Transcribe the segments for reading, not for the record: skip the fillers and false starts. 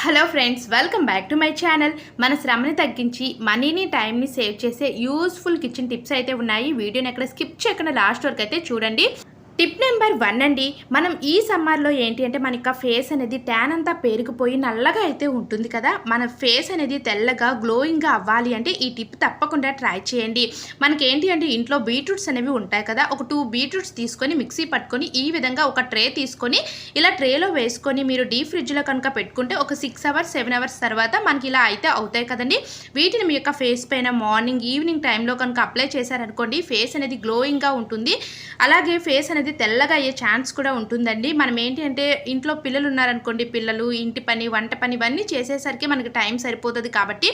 Hello friends, welcome back to my channel. మన శ్రమని తగ్గించి మనీని టైంని సేవ్ చేసే యూస్ఫుల్ కిచెన్ టిప్స్ అయితే ఉన్నాయి. వీడియోని ఎక్కడ స్కిప్ చేయకుండా లాస్ట్ వరకు అయితే చూడండి. టిప్ నెంబర్ 1 అండి. మనం ఈ సమ్మర్లో ఏంటి అంటే మనకి ఫేస్ అనేది ట్యాన్ అంతా పేరుకుపోయి నల్లగా అయితే ఉంటుంది కదా. మన ఫేస్ అనేది తెల్లగా గ్లోయింగ్గా అవ్వాలి అంటే ఈ టిప్ తప్పకుండా ట్రై చేయండి. మనకి ఏంటి అంటే ఇంట్లో బీట్రూట్స్ అనేవి ఉంటాయి కదా. ఒక 2 బీట్రూట్స్ తీసుకొని మిక్సీ పట్టుకొని ఈ విధంగా ఒక ట్రే తీసుకొని ఇలా ట్రేలో వేసుకొని మీరు డీప్ ఫ్రిడ్జ్లో కనుక పెట్టుకుంటే ఒక 6 అవర్స్ 7 అవర్స్ తర్వాత మనకి ఇలా అయితే అవుతాయి కదండి. వీటిని మీ యొక్క ఫేస్ పైన మార్నింగ్ ఈవినింగ్ టైంలో కనుక అప్లై చేశారనుకోండి, ఫేస్ అనేది గ్లోయింగ్గా ఉంటుంది. అలాగే ఫేస్ అనేది తెల్లగా అయ్యే ఛాన్స్ కూడా ఉంటుందండి. మనం ఏంటి అంటే ఇంట్లో పిల్లలు ఉన్నారనుకోండి, పిల్లలు ఇంటి పని వంట పని ఇవన్నీ చేసేసరికి మనకి టైం సరిపోతుంది కాబట్టి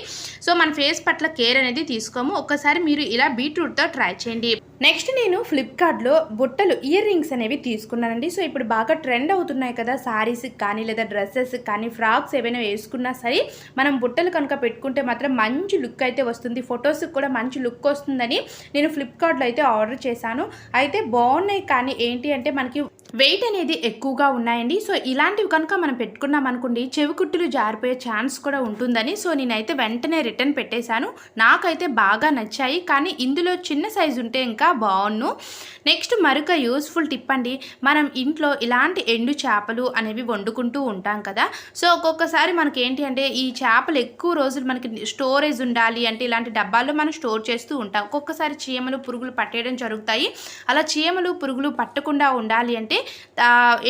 సో మన ఫేస్ పట్ల కేర్ అనేది తీసుకోము. ఒక్కసారి మీరు ఇలా బీట్రూట్తో ట్రై చేయండి. నెక్స్ట్ నేను ఫ్లిప్కార్ట్లో బుట్టలు ఇయర్ రింగ్స్ అనేవి తీసుకున్నానండి. సో ఇప్పుడు బాగా ట్రెండ్ అవుతున్నాయి కదా, శారీస్కి కానీ లేదా డ్రెస్సెస్కి కానీ ఫ్రాక్స్ ఏవైనా వేసుకున్నా సరే మనం బుట్టలు కనుక పెట్టుకుంటే మాత్రం మంచి లుక్ అయితే వస్తుంది. ఫొటోస్కి కూడా మంచి లుక్ వస్తుందని నేను ఫ్లిప్కార్ట్లో అయితే ఆర్డర్ చేశాను. అయితే బాగున్నాయి, కానీ ఏంటి అంటే మనకి వెయిట్ అనేది ఎక్కువగా ఉన్నాయండి. సో ఇలాంటివి కనుక మనం పెట్టుకున్నాం అనుకోండి, చెవి కుట్టులు జారిపోయే ఛాన్స్ కూడా ఉంటుందని సో నేనైతే వెంటనే రిటర్న్ పెట్టేశాను. నాకైతే బాగా నచ్చాయి, కానీ ఇందులో చిన్న సైజు ఉంటే ఇంకా బాగున్ను. నెక్స్ట్ మరొక యూస్ఫుల్ టిప్ అండి. మనం ఇంట్లో ఇలాంటి ఎండు చేపలు అనేవి వండుకుంటూ ఉంటాం కదా. సో ఒక్కొక్కసారి మనకి ఏంటి అంటే ఈ చేపలు ఎక్కువ రోజులు మనకి స్టోరేజ్ ఉండాలి అంటే ఇలాంటి డబ్బాల్లో మనం స్టోర్ చేస్తూ ఉంటాం. ఒక్కొక్కసారి చీమలు పురుగులు పట్టేయడం జరుగుతాయి. అలా చీమలు పురుగులు పట్టకుండా ఉండాలి అంటే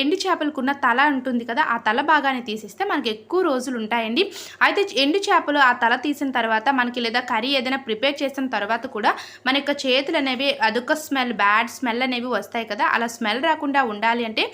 ఎండు చేపలకున్న తల ఉంటుంది కదా, ఆ తల భాగాన్ని తీసేస్తే మనకి ఎక్కువ రోజులు ఉంటాయండి. అయితే ఎండు చేపలు ఆ తల తీసిన తర్వాత మనకి లేదా కర్రీ ఏదైనా ప్రిపేర్ చేసిన తర్వాత కూడా మన యొక్క చేతులు అనేవి అదొక స్మెల్, బ్యాడ్ స్మెల్ అనేవి వస్తాయి కదా. అలా స్మెల్ రాకుండా ఉండాలి అంటే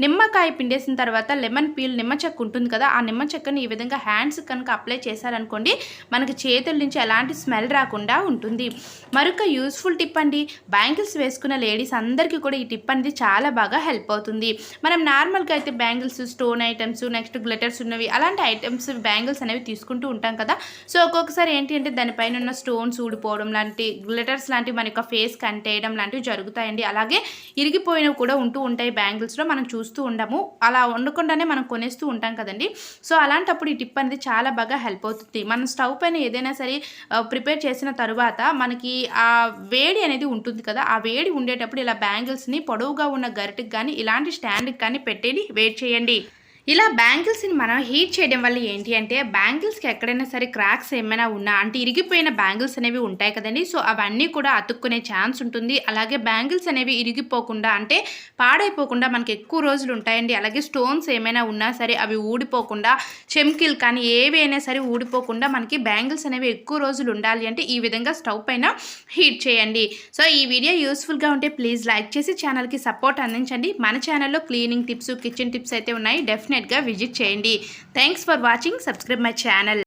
నిమ్మకాయ పిండేసిన తర్వాత లెమన్ పీల్, నిమ్మ చెక్క ఉంటుంది కదా, ఆ నిమ్మ చెక్కని ఈ విధంగా హ్యాండ్స్ కనుక అప్లై చేశారనుకోండి, మనకి చేతుల నుంచి ఎలాంటి స్మెల్ రాకుండా ఉంటుంది. మరొక యూస్ఫుల్ టిప్ అండి. బ్యాంగిల్స్ వేసుకున్న లేడీస్ అందరికీ కూడా ఈ టిప్ అనేది చాలా బాగా హెల్ప్ అవుతుంది. మనం నార్మల్గా అయితే bangles, stone items, next glitters ఉన్నవి అలాంటి ఐటమ్స్ బ్యాంగిల్స్ అనేవి తీసుకుంటూ ఉంటాం కదా. సో ఒక్కొక్కసారి ఏంటి అంటే దానిపైన ఉన్న స్టోన్స్ ఊడిపోవడం లాంటి, గ్లిటర్స్ లాంటివి మన యొక్క ఫేస్ కంటేయడం లాంటివి జరుగుతాయండి. అలాగే ఇరిగిపోయినవి కూడా ఉంటూ ఉంటాయి బ్యాంగిల్స్లో, మనం చూస్తూ ఉండము. అలా ఉండకుండానే మనం కొనేస్తూ ఉంటాం కదండి. సో అలాంటప్పుడు ఈ టిప్ అనేది చాలా బాగా హెల్ప్ అవుతుంది. మనం స్టవ్ పైన ఏదైనా సరే ప్రిపేర్ చేసిన తర్వాత మనకి ఆ వేడి అనేది ఉంటుంది కదా, ఆ వేడి ఉండేటప్పుడు ఇలా బ్యాంగిల్స్ని పొడవుగా ఉన్న గరిటకి కానీ ఇలాంటి స్టాండ్కి కానీ పెట్టేది వెయిట్ చేయండి. ఇలా బ్యాంగిల్స్ని మనం హీట్ చేయడం వల్ల ఏంటి అంటే బ్యాంగిల్స్కి ఎక్కడైనా సరే క్రాక్స్ ఏమైనా ఉన్నా అంటే ఇరిగిపోయిన బ్యాంగిల్స్ అనేవి ఉంటాయి కదండి. సో అవన్నీ కూడా అతుక్కునే ఛాన్స్ ఉంటుంది. అలాగే బ్యాంగిల్స్ అనేవి ఇరిగిపోకుండా అంటే పాడైపోకుండా మనకి ఎక్కువ రోజులు ఉంటాయండి. అలాగే స్టోన్స్ ఏమైనా ఉన్నా సరే అవి ఊడిపోకుండా, చెమ్కిల్ కానీ ఏవి అయినా సరే ఊడిపోకుండా మనకి బ్యాంగిల్స్ అనేవి ఎక్కువ రోజులు ఉండాలి అంటే ఈ విధంగా స్టవ్ పైన హీట్ చేయండి. సో ఈ వీడియో యూస్ఫుల్గా ఉంటే ప్లీజ్ లైక్ చేసి ఛానల్కి సపోర్ట్ అందించండి. మన ఛానల్లో క్లీనింగ్ టిప్స్, కిచెన్ టిప్స్ అయితే ఉన్నాయి. డెఫినెట్గా విజిట్ చేయండి. Thanks for watching. Subscribe my channel.